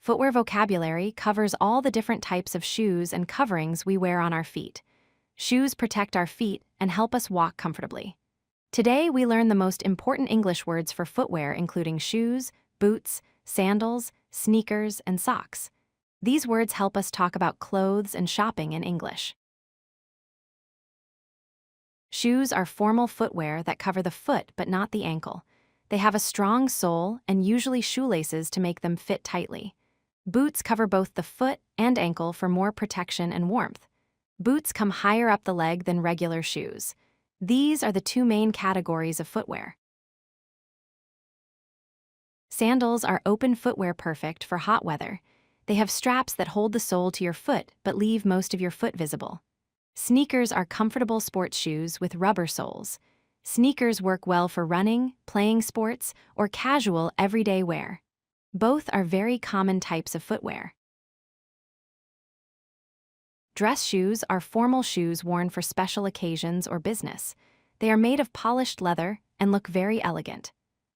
Footwear vocabulary covers all the different types of shoes and coverings we wear on our feet. Shoes protect our feet and help us walk comfortably. Today, we learn the most important English words for footwear, including shoes, boots, sandals, sneakers, and socks. These words help us talk about clothes and shopping in English. Shoes are formal footwear that cover the foot but not the ankle. They have a strong sole and usually shoelaces to make them fit tightly. Boots cover both the foot and ankle for more protection and warmth. Boots come higher up the leg than regular shoes. These are the two main categories of footwear. Sandals are open footwear perfect for hot weather. They have straps that hold the sole to your foot but leave most of your foot visible. Sneakers are comfortable sports shoes with rubber soles. Sneakers work well for running, playing sports, or casual everyday wear. Both are very common types of footwear. Dress shoes are formal shoes worn for special occasions or business. They are made of polished leather and look very elegant.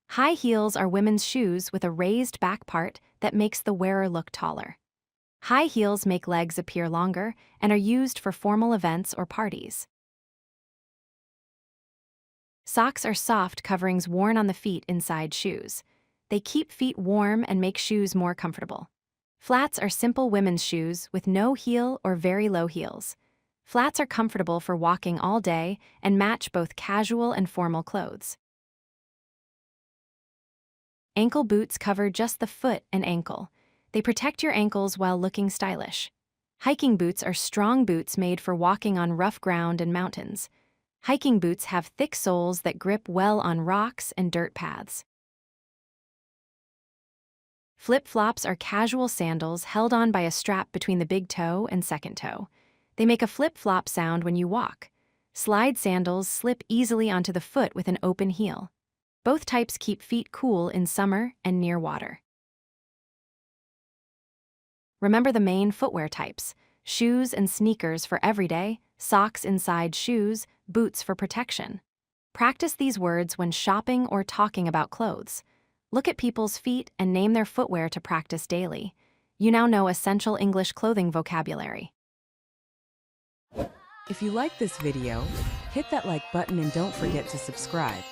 High heels are women's shoes with a raised back part that makes the wearer look taller. High heels make legs appear longer and are used for formal events or parties. Socks are soft coverings worn on the feet inside shoes. They keep feet warm and make shoes more comfortable. Flats are simple women's shoes with no heel or very low heels. Flats are comfortable for walking all day and match both casual and formal clothes. Ankle boots cover just the foot and ankle. They protect your ankles while looking stylish. Hiking boots are strong boots made for walking on rough ground and mountains. Hiking boots have thick soles that grip well on rocks and dirt paths. Flip-flops are casual sandals held on by a strap between the big toe and second toe. They make a flip-flop sound when you walk. Slide sandals slip easily onto the foot with an open heel. Both types keep feet cool in summer and near water. Remember the main footwear types: shoes and sneakers for everyday, socks inside shoes, boots for protection. Practice these words when shopping or talking about clothes. Look at people's feet and name their footwear to practice daily. You now know essential English clothing vocabulary. If you like this video, hit that like button and don't forget to subscribe.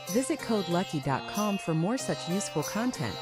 Visit codelucky.com for more such useful content.